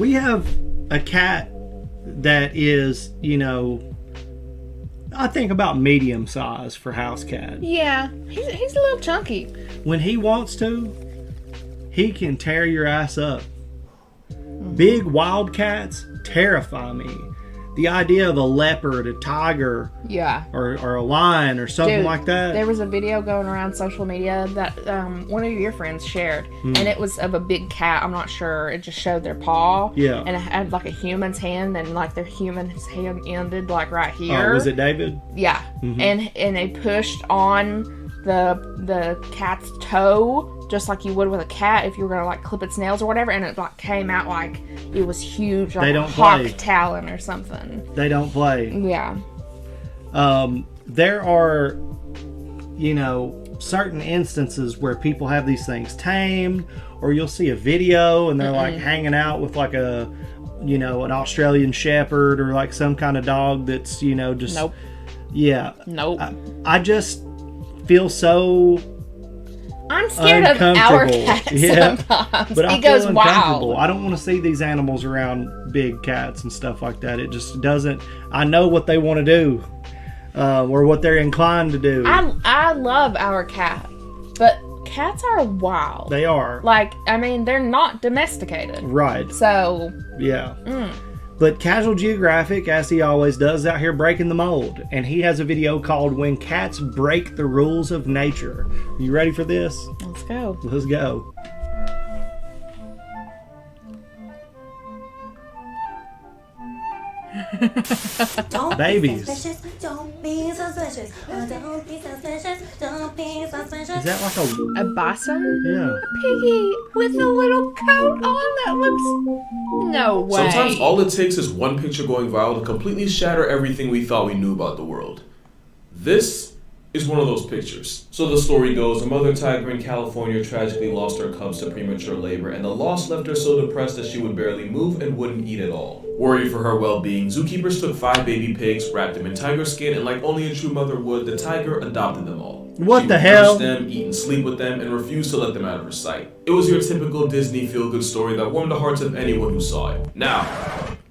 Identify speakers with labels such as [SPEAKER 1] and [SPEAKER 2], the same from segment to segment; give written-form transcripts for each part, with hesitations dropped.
[SPEAKER 1] We have a cat that is, you know, I think about medium size for house cat.
[SPEAKER 2] Yeah, he's a little chunky.
[SPEAKER 1] When he wants to, he can tear your ass up. Big wild cats terrify me. The idea of a leopard, a tiger, or a lion or something like that.
[SPEAKER 2] There was a video going around social media that one of your friends shared, and it was of a big cat. I'm not sure. It just showed their paw, and it had like a human's hand, and like their human's hand ended like right here.
[SPEAKER 1] Oh, was it David?
[SPEAKER 2] Yeah, and they pushed on the cat's toe, just like you would with a cat if you were gonna like clip its nails or whatever, and it like came out like it was huge, like a hawk talon or something.
[SPEAKER 1] They don't play.
[SPEAKER 2] Yeah.
[SPEAKER 1] There are, you know, certain instances where people have these things tamed, or you'll see a video and they're like hanging out with like a, you know, an Australian Shepherd or like some kind of dog that's, you know, just I just feel so
[SPEAKER 2] I'm scared of our cat sometimes.
[SPEAKER 1] But
[SPEAKER 2] he goes wild.
[SPEAKER 1] I don't want to see these animals around big cats and stuff like that. It just doesn't. I know what they want to do, or what they're inclined to do.
[SPEAKER 2] I love our cat, but cats are wild.
[SPEAKER 1] They are.
[SPEAKER 2] Like, I mean, they're not domesticated.
[SPEAKER 1] Right.
[SPEAKER 2] So.
[SPEAKER 1] Yeah. But Casual Geographic, as he always does, out here breaking the mold. And he has a video called When Cats Break the Rules of Nature. Are you ready for this?
[SPEAKER 2] Let's go.
[SPEAKER 1] Let's go. Babies.
[SPEAKER 3] Don't be suspicious. Don't be suspicious. Don't be suspicious.
[SPEAKER 1] Is that like
[SPEAKER 2] a bison?
[SPEAKER 1] Yeah.
[SPEAKER 2] A piggy with a little coat on that looks... No way.
[SPEAKER 4] Sometimes all it takes is one picture going viral to completely shatter everything we thought we knew about the world. This is one of those pictures. So the story goes, a mother tiger in California tragically lost her cubs to premature labor, and the loss left her so depressed that she would barely move and wouldn't eat at all. Worried for her well-being, zookeepers took 5 baby pigs, wrapped them in tiger skin, and like only a true mother would, the tiger adopted them all.
[SPEAKER 1] What the hell?
[SPEAKER 4] She would nurse them, eat and sleep with them, and refused to let them out of her sight. It was your typical Disney feel-good story that warmed the hearts of anyone who saw it. Now,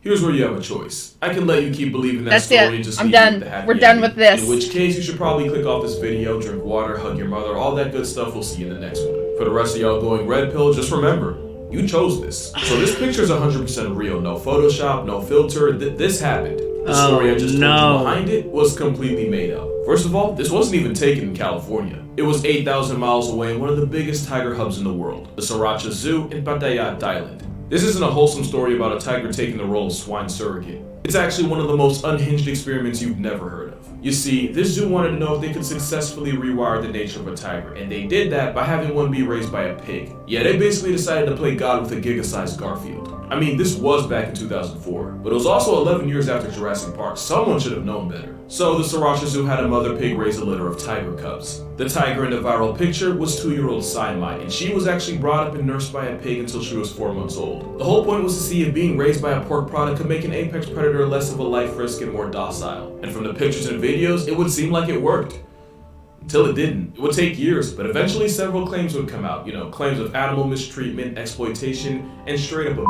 [SPEAKER 4] here's where you have a choice. I can let you keep believing that story and just leave it with the happy
[SPEAKER 2] We're done with this.
[SPEAKER 4] In which case, you should probably click off this video, drink water, hug your mother, all that good stuff. We'll see you in the next one. For the rest of y'all going red pill, just remember, you chose this. So this picture is 100% real. No Photoshop, no filter. This happened. The story I just told you behind it was completely made up. First of all, this wasn't even taken in California. It was 8,000 miles away in one of the biggest tiger hubs in the world, the Sriracha Zoo in Pattaya, Thailand. This isn't a wholesome story about a tiger taking the role of swine surrogate. It's actually one of the most unhinged experiments you've never heard of. You see, this zoo wanted to know if they could successfully rewire the nature of a tiger, and they did that by having one be raised by a pig. Yeah, they basically decided to play God with a giga-sized Garfield. I mean, this was back in 2004, but it was also 11 years after Jurassic Park. Someone should have known better. So the Sriracha Zoo had a mother pig raise a litter of tiger cubs. The tiger in the viral picture was 2-year-old Sai, and she was actually brought up and nursed by a pig until she was 4 months old. The whole point was to see if being raised by a pork product could make an apex predator less of a life risk and more docile. And from the pictures and videos, it would seem like it worked. Until it didn't. It would take years, but eventually several claims would come out. Claims of animal mistreatment, exploitation, and straight up abuse.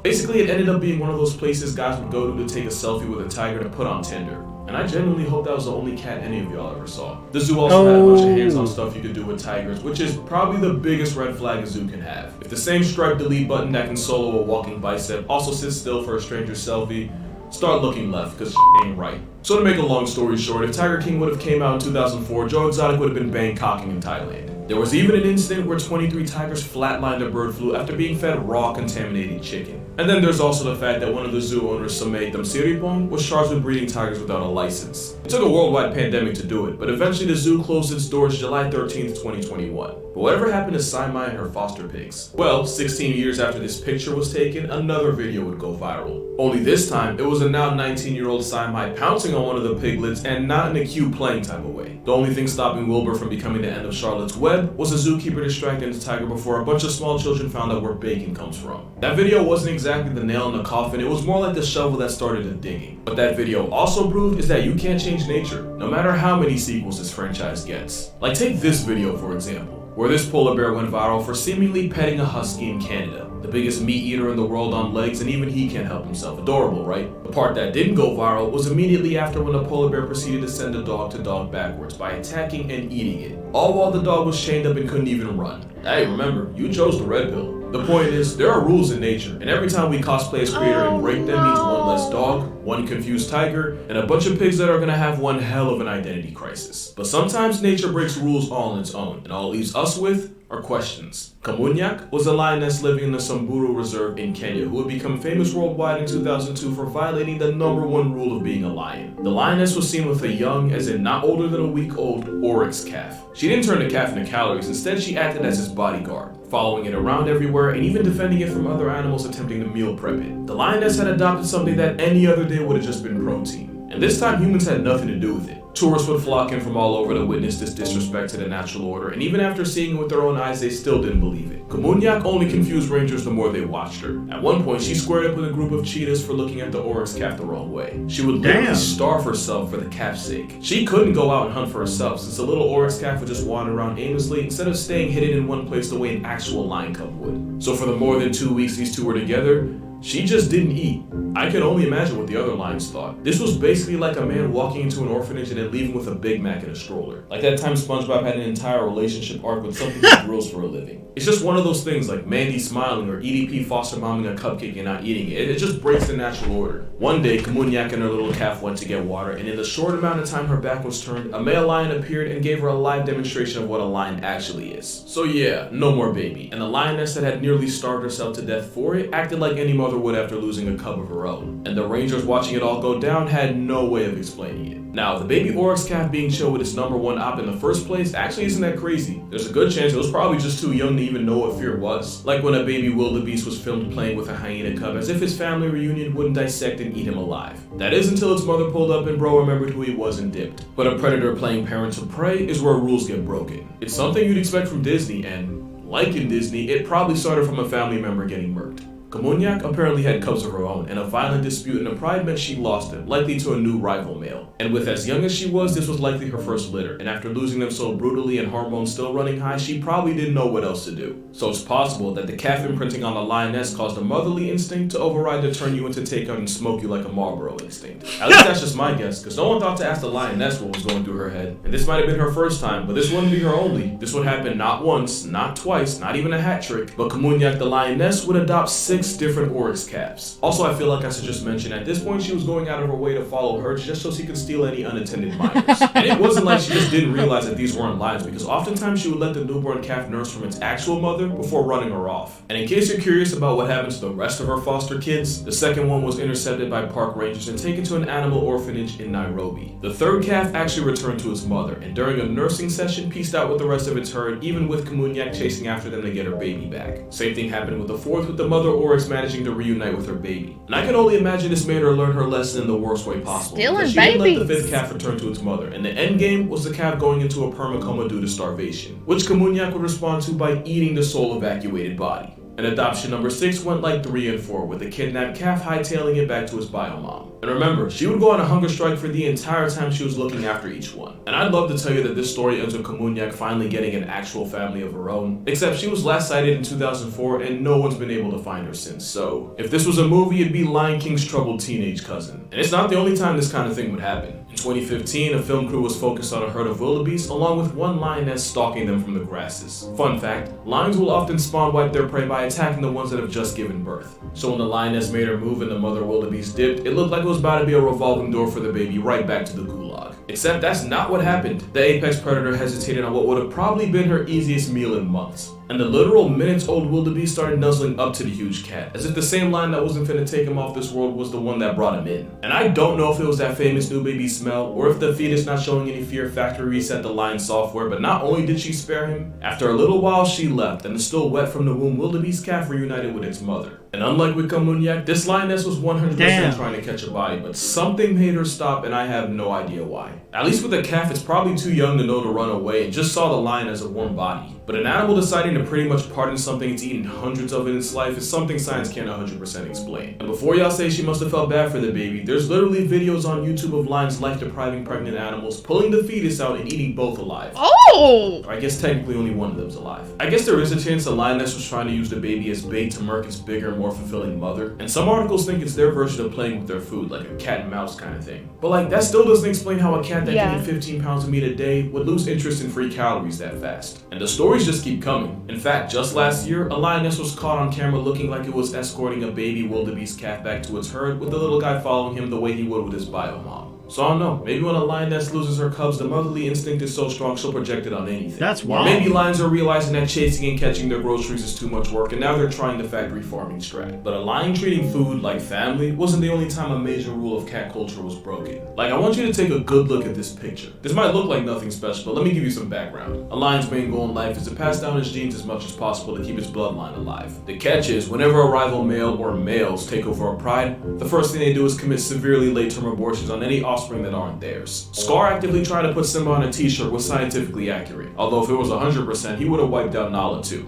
[SPEAKER 4] Basically, it ended up being one of those places guys would go to take a selfie with a tiger to put on Tinder. And I genuinely hope that was the only cat any of y'all ever saw. The zoo also had a bunch of hands-on stuff you could do with tigers, which is probably the biggest red flag a zoo can have. If the same striped delete button that can solo a walking bicep also sits still for a stranger selfie, start looking left, cause ain't right. So to make a long story short, if Tiger King would have came out in 2004, Joe Exotic would have been Bangkoking in Thailand. There was even an incident where 23 tigers flatlined a bird flu after being fed raw contaminated chicken. And then there's also the fact that one of the zoo owners, Samay Damsiripong, was charged with breeding tigers without a license. It took a worldwide pandemic to do it, but eventually the zoo closed its doors July 13th, 2021. But whatever happened to Saimai and her foster pigs? Well, 16 years after this picture was taken, another video would go viral. Only this time, it was a now 19-year-old Saimai pouncing on one of the piglets, and not in a cute playing type of way. The only thing stopping Wilbur from becoming the end of Charlotte's Web was a zookeeper distracting the tiger before a bunch of small children found out where bacon comes from. That video wasn't exactly the nail in the coffin, it was more like the shovel that started the digging. What that video also proved is that you can't change nature, no matter how many sequels this franchise gets. Like take this video for example, where this polar bear went viral for seemingly petting a husky in Canada. the biggest meat eater in the world on legs, and even he can't help himself. Adorable, right? The part that didn't go viral was immediately after when the polar bear proceeded to send the dog to dog backwards by attacking and eating it, all while the dog was chained up and couldn't even run. Hey, remember, you chose the red pill. The point is, there are rules in nature, and every time we cosplay as creator and break them means one less dog, one confused tiger, and a bunch of pigs that are gonna have one hell of an identity crisis. But sometimes nature breaks rules all on its own, and all it leaves us with are questions. Kamunyak was a lioness living in the Samburu Reserve in Kenya who would become famous worldwide in 2002 for violating the #1 rule of being a lion. The lioness was seen with a young, as in not older than a week-old, oryx calf. She didn't turn the calf into calories, instead she acted as his bodyguard, following it around everywhere and even defending it from other animals attempting to meal prep it. The lioness had adopted something that any other day would have just been protein. And this time humans had nothing to do with it. Tourists would flock in from all over to witness this disrespect to the natural order, and even after seeing it with their own eyes, they still didn't believe it. Kamunyak only confused rangers the more they watched her. At one point, she squared up with a group of cheetahs for looking at the oryx calf the wrong way. She would literally starve herself for the calf's sake. She couldn't go out and hunt for herself, since the little oryx calf would just wander around aimlessly instead of staying hidden in one place the way an actual lion cub would. So for the more than 2 weeks these two were together, she just didn't eat. I can only imagine what the other lions thought. This was basically like a man walking into an orphanage and then leaving with a Big Mac in a stroller. Like that time SpongeBob had an entire relationship arc with something he grills for a living. It's just one of those things like Mandy smiling or EDP foster momming a cupcake and not eating it. It just breaks the natural order. One day, Kamunyak and her little calf went to get water, and in the short amount of time her back was turned, a male lion appeared and gave her a live demonstration of what a lion actually is. So yeah, no more baby. And the lioness that had nearly starved herself to death for it acted like any mother would after losing a cub of her own. And the rangers watching it all go down had no way of explaining it. Now, the baby oryx calf being chill with its #1 op in the first place actually isn't that crazy. There's a good chance it was probably just too young to even know what fear was. Like when a baby wildebeest was filmed playing with a hyena cub as if his family reunion wouldn't dissect and eat him alive. That is until its mother pulled up and bro remembered who he was and dipped. But a predator playing parent to prey is where rules get broken. It's something you'd expect from Disney, and like in Disney, it probably started from a family member getting murked. Kamunyak apparently had cubs of her own, and a violent dispute in the pride meant she lost them, likely to a new rival male. And with as young as she was, this was likely her first litter, and after losing them so brutally and hormones still running high, she probably didn't know what else to do. So it's possible that the calf imprinting on the lioness caused a motherly instinct to override the turn you into take out and smoke you like a Marlboro instinct. At least that's just my guess, because no one thought to ask the lioness what was going through her head. And this might have been her first time, but this wouldn't be her only. This would happen not once, not twice, not even a hat trick, but Kamunyak the lioness would adopt 6 different oryx calves. Also, I feel like I should just mention, at this point she was going out of her way to follow her just so she could steal any unattended minors. And it wasn't like she just didn't realize that these weren't lions, because oftentimes she would let the newborn calf nurse from its actual mother before running her off. And in case you're curious about what happened to the rest of her foster kids, the second one was intercepted by park rangers and taken to an animal orphanage in Nairobi. The third calf actually returned to its mother, and during a nursing session pieced out with the rest of its herd, even with Kamunyak chasing after them to get her baby back. Same thing happened with the fourth, with the mother oryx managing to reunite with her baby. And I can only imagine this made her learn her lesson in the worst way possible.
[SPEAKER 2] Stealing
[SPEAKER 4] she didn't let the
[SPEAKER 2] babies.
[SPEAKER 4] fifth calf return to its mother, and the end game was the calf going into a permacoma due to starvation, which Kamunyak would respond to by eating the soul evacuated body. And adoption number 6 went like 3 and 4, with the kidnapped calf hightailing it back to its biomom. And remember, she would go on a hunger strike for the entire time she was looking after each one. And I'd love to tell you that this story ends with Kamunyak finally getting an actual family of her own, except she was last sighted in 2004 and no one's been able to find her since. So, if this was a movie, it'd be Lion King's troubled teenage cousin. And it's not the only time this kind of thing would happen. In 2015, a film crew was focused on a herd of wildebeest along with one lioness stalking them from the grasses. Fun fact, lions will often spawn wipe their prey by attacking the ones that have just given birth. So when the lioness made her move and the mother wildebeest dipped, it looked like it was about to be a revolving door for the baby right back to the gulag. Except that's not what happened. The apex predator hesitated on what would have probably been her easiest meal in months. And the literal minutes-old wildebeest started nuzzling up to the huge cat, as if the same lion that wasn't finna take him off this world was the one that brought him in. And I don't know if it was that famous new baby smell, or if the fetus not showing any fear factory reset the lion's software, but not only did she spare him, after a little while she left, and the still wet from the womb wildebeest calf reunited with its mother. And unlike with Kamunyak, this lioness was 100% trying to catch a body, but something made her stop, and I have no idea why. At least with a calf, it's probably too young to know to run away and just saw the lion as a warm body. But an animal deciding to pretty much pardon something it's eaten hundreds of in its life is something science can't 100% explain. And before y'all say she must have felt bad for the baby, there's literally videos on YouTube of lions life-depriving pregnant animals, pulling the fetus out and eating both alive.
[SPEAKER 2] Oh!
[SPEAKER 4] Or I guess technically only one of them's alive. I guess there is a chance the lioness was trying to use the baby as bait to murk its bigger, more fulfilling mother. And some articles think it's their version of playing with their food, like a cat and mouse kind of thing. But like, that still doesn't explain how a cat that can eat 15 pounds of meat a day would lose interest in free calories that fast. And the stories just keep coming. In fact, just last year, a lioness was caught on camera looking like it was escorting a baby wildebeest calf back to its herd, with the little guy following him the way he would with his bio mom. So I don't know, maybe when a lioness loses her cubs, the motherly instinct is so strong she'll project it on anything.
[SPEAKER 1] That's wild.
[SPEAKER 4] Or maybe lions are realizing that chasing and catching their groceries is too much work, and now they're trying the factory farming strat. But a lion treating food like family wasn't the only time a major rule of cat culture was broken. Like, I want you to take a good look at this picture. This might look like nothing special, but let me give you some background. A lion's main goal in life is to pass down his genes as much as possible to keep his bloodline alive. The catch is, whenever a rival male or males take over a pride, the first thing they do is commit severely late-term abortions on any offspring that aren't theirs. Scar actively tried to put Simba on a t-shirt was scientifically accurate, although if it was 100%, he would have wiped out Nala too.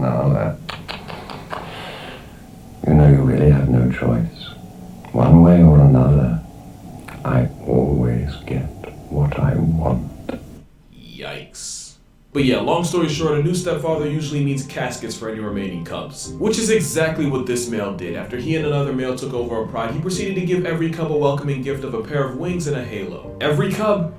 [SPEAKER 5] Nala. You know, you really have no choice. One way or another, I always get what I want.
[SPEAKER 4] Yikes. But yeah, long story short, a new stepfather usually means caskets for any remaining cubs. Which is exactly what this male did. After he and another male took over a pride, he proceeded to give every cub a welcoming gift of a pair of wings and a halo. Every cub,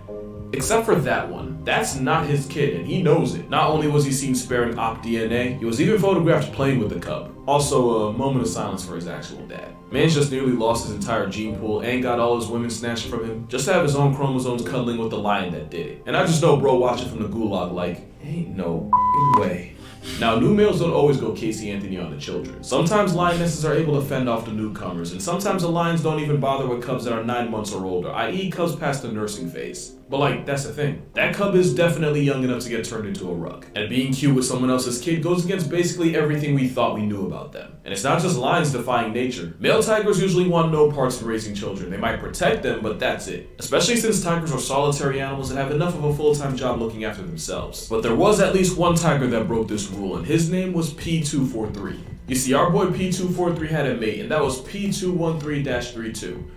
[SPEAKER 4] except for that one. That's not his kid, and he knows it. Not only was he seen sparing op DNA, he was even photographed playing with the cub. Also, a moment of silence for his actual dad. Man's just nearly lost his entire gene pool and got all his women snatched from him, just to have his own chromosomes cuddling with the lion that did it. And I just know bro watching from the gulag like, ain't no way. Now, new males don't always go Casey Anthony on the children. Sometimes lionesses are able to fend off the newcomers, and sometimes the lions don't even bother with cubs that are 9 months or older, i.e. cubs past the nursing phase. But like, that's the thing. That cub is definitely young enough to get turned into a rug. And being cute with someone else's kid goes against basically everything we thought we knew about them. And it's not just lions defying nature. Male tigers usually want no parts in raising children. They might protect them, but that's it. Especially since tigers are solitary animals that have enough of a full-time job looking after themselves. But there was at least one tiger that broke this rule, and his name was P243. You see, our boy P243 had a mate, and that was P213-32.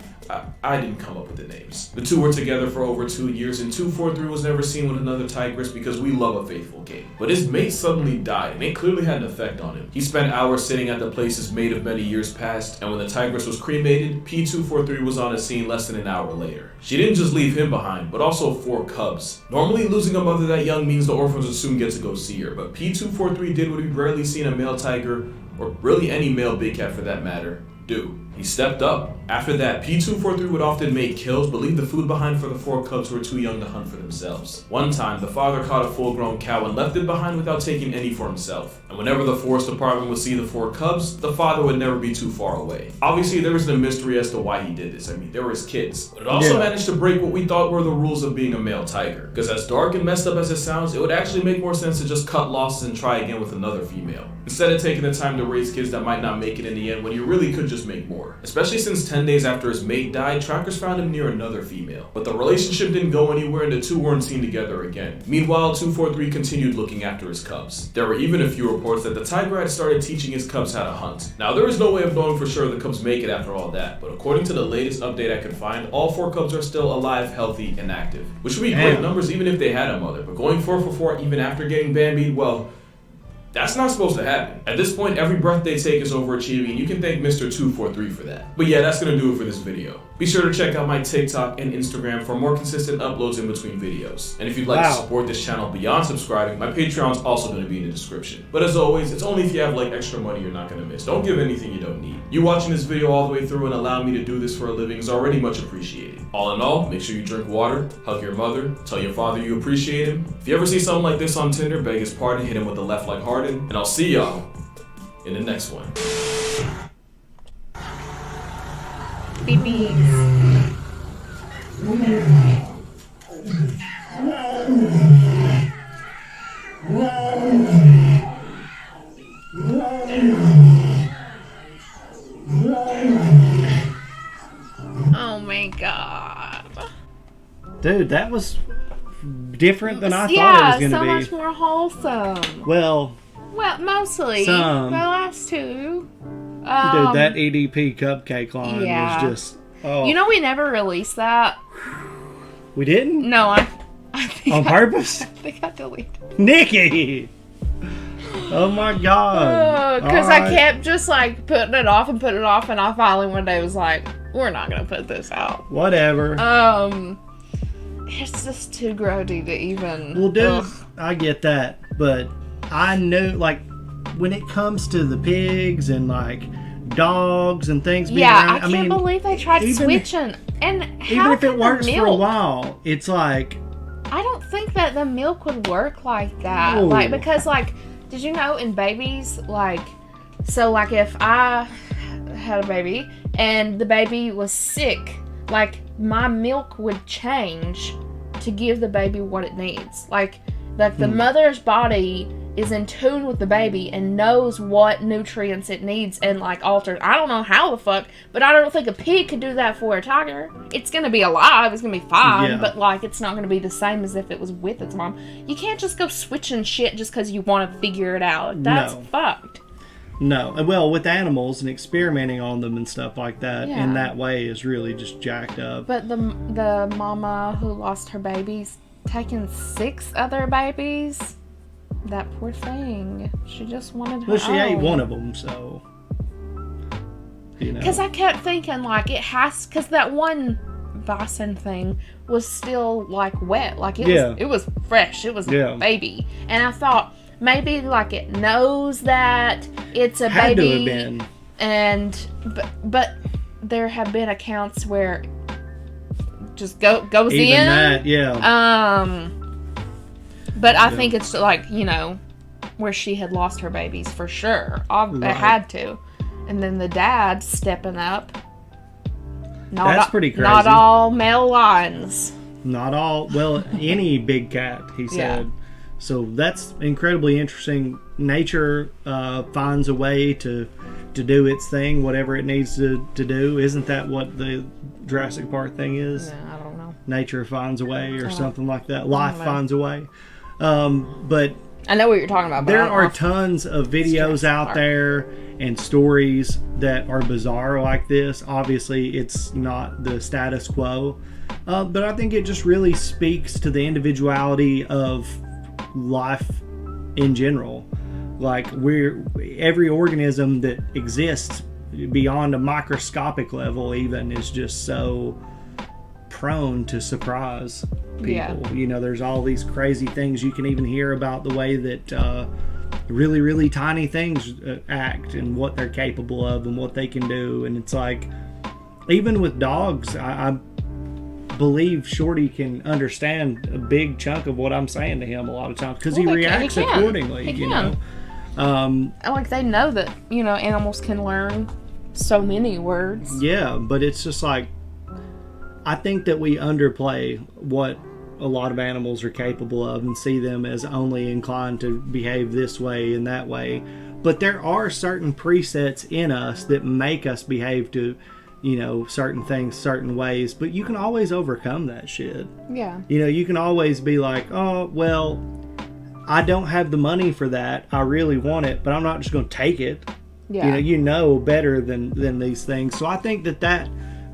[SPEAKER 4] I didn't come up with the names. The two were together for over 2 years, and 243 was never seen with another tigress because we love a faithful game. But his mate suddenly died, and it clearly had an effect on him. He spent hours sitting at the place his mate of many years passed, and when the tigress was cremated, P243 was on a scene less than an hour later. She didn't just leave him behind, but also 4 cubs. Normally, losing a mother that young means the orphans would soon get to go see her, but P243 did what we've rarely seen a male tiger, or really any male big cat for that matter, do. He stepped up. After that, P243 would often make kills, but leave the food behind for the 4 cubs who were too young to hunt for themselves. One time, the father caught a full-grown cow and left it behind without taking any for himself. And whenever the forest department would see the 4 cubs, the father would never be too far away. Obviously, there was no mystery as to why he did this. I mean, they were his kids. But it also managed to break what we thought were the rules of being a male tiger. Because as dark and messed up as it sounds, it would actually make more sense to just cut losses and try again with another female, instead of taking the time to raise kids that might not make it in the end when you really could just make more. Especially since 10 days after his mate died, trackers found him near another female. But the relationship didn't go anywhere and the two weren't seen together again. Meanwhile, 243 continued looking after his cubs. There were even a few reports that the tiger had started teaching his cubs how to hunt. Now, there is no way of knowing for sure the cubs make it after all that, but according to the latest update I could find, all 4 cubs are still alive, healthy, and active. Which would be great numbers even if they had a mother, but going 4 for 4 even after getting bambied, well, that's not supposed to happen. At this point, every breath they take is overachieving, and you can thank Mr. 243 for that. But yeah, that's gonna do it for this video. Be sure to check out my TikTok and Instagram for more consistent uploads in between videos. And if you'd like to support this channel beyond subscribing, my Patreon's also gonna be in the description. But as always, it's only if you have like extra money you're not gonna miss. Don't give anything you don't need. You watching this video all the way through and allowing me to do this for a living is already much appreciated. All in all, make sure you drink water, hug your mother, tell your father you appreciate him. If you ever see something like this on Tinder, beg his pardon, hit him with the left like Harden, and I'll see y'all in the next one.
[SPEAKER 2] BBs.
[SPEAKER 1] Dude, that was different than I thought it was going to
[SPEAKER 2] so
[SPEAKER 1] be.
[SPEAKER 2] much more wholesome.
[SPEAKER 1] Well,
[SPEAKER 2] mostly
[SPEAKER 1] some.
[SPEAKER 2] the last two.
[SPEAKER 1] Dude, that EDP cupcake line was just. Oh.
[SPEAKER 2] You know, we never released that.
[SPEAKER 1] We didn't?
[SPEAKER 2] No, I think
[SPEAKER 1] on purpose?
[SPEAKER 2] I think I deleted.
[SPEAKER 1] Nikki! Oh my god.
[SPEAKER 2] Because I kept just like putting it off, and I finally one day was like, we're not gonna put this out.
[SPEAKER 1] Whatever.
[SPEAKER 2] It's just too grody to even.
[SPEAKER 1] Well, dude, I get that, but I know, like, when it comes to the pigs and like dogs and things being around,
[SPEAKER 2] I can't believe they tried switching. And
[SPEAKER 1] even if it works for a while, it's like,
[SPEAKER 2] I don't think that the milk would work like that.
[SPEAKER 1] No.
[SPEAKER 2] Like, because like, did you know in babies, like, so like if I had a baby and the baby was sick, like my milk would change to give the baby what it needs. Like the mother's body is in tune with the baby and knows what nutrients it needs and like alters. I don't know how the fuck, but I don't think a pig could do that for a tiger. It's gonna be alive, it's gonna be fine, but like it's not gonna be the same as if it was with its mom. You can't just go switching shit just because you want to figure it out. That's fucked.
[SPEAKER 1] No. Well, with animals and experimenting on them and stuff like that in that way is really just jacked up.
[SPEAKER 2] But the mama who lost her babies, taking 6 other babies, that poor thing. She just wanted her
[SPEAKER 1] Well, she ate
[SPEAKER 2] own.
[SPEAKER 1] one of them, so, you know.
[SPEAKER 2] Because I kept thinking, like, because that one bison thing was still, like, wet. Like, it was fresh. It was a baby. And I thought, maybe, like, it knows that it's a
[SPEAKER 1] Had
[SPEAKER 2] baby.
[SPEAKER 1] to have been.
[SPEAKER 2] And, but there have been accounts where just goes
[SPEAKER 1] Even
[SPEAKER 2] in.
[SPEAKER 1] that, yeah.
[SPEAKER 2] But I think it's like, you know, where she had lost her babies for sure. It had to. And then the dad stepping up.
[SPEAKER 1] That's pretty crazy.
[SPEAKER 2] Not all male lions.
[SPEAKER 1] Not all. Well, any big cat, he said. So that's incredibly interesting. Nature finds a way to do its thing, whatever it needs to do. Isn't that what the Jurassic Park thing is?
[SPEAKER 2] Yeah, I don't know.
[SPEAKER 1] Nature finds a way or something like that. Life finds a way. But
[SPEAKER 2] I know what you're talking about. But
[SPEAKER 1] there are tons of videos out there and stories that are bizarre like this. Obviously, it's not the status quo. But I think it just really speaks to the individuality of life in general. Like, every organism that exists beyond a microscopic level even is just so prone to surprise people. You know, there's all these crazy things. You can even hear about the way that really, really tiny things act and what they're capable of and what they can do. And it's like, even with dogs, I believe Shorty can understand a big chunk of what I'm saying to him a lot of times because he reacts accordingly. You know,
[SPEAKER 2] like they know that, you know, animals can learn so many words.
[SPEAKER 1] Yeah, but it's just like, I think that we underplay what a lot of animals are capable of and see them as only inclined to behave this way and that way. But there are certain presets in us that make us behave to, you know, certain things certain ways, but you can always overcome that shit.
[SPEAKER 2] Yeah.
[SPEAKER 1] You know, you can always be like, oh, well, I don't have the money for that. I really want it, but I'm not just going to take it.
[SPEAKER 2] Yeah.
[SPEAKER 1] You know better than these things. So I think that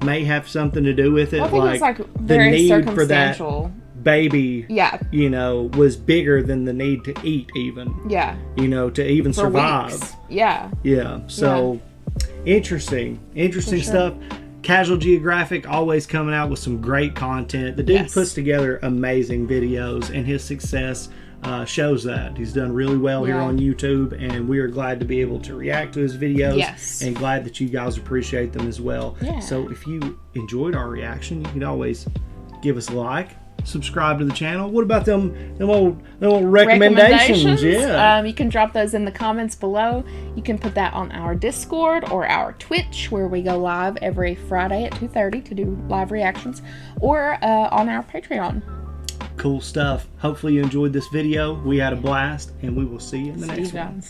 [SPEAKER 1] may have something to do with it.
[SPEAKER 2] I think
[SPEAKER 1] like,
[SPEAKER 2] it's like very
[SPEAKER 1] the need
[SPEAKER 2] circumstantial.
[SPEAKER 1] For that baby,
[SPEAKER 2] yeah,
[SPEAKER 1] you know, was bigger than the need to eat even.
[SPEAKER 2] Yeah.
[SPEAKER 1] You know, to even
[SPEAKER 2] for
[SPEAKER 1] survive.
[SPEAKER 2] Weeks. Yeah.
[SPEAKER 1] Yeah. So interesting stuff. Casual Geographic always coming out with some great content. The dude puts together amazing videos, and his success shows that. He's done really well here on YouTube, and we are glad to be able to react to his videos and glad that you guys appreciate them as well. So if you enjoyed our reaction, you can always give us a like, subscribe to the channel. What about them old recommendations? Yeah.
[SPEAKER 2] You can drop those in the comments below. You can put that on our Discord or our Twitch, where we go live every Friday at 2:30 to do live reactions, or on our Patreon.
[SPEAKER 1] Cool stuff. Hopefully you enjoyed this video. We had a blast, and we will see you in the next one.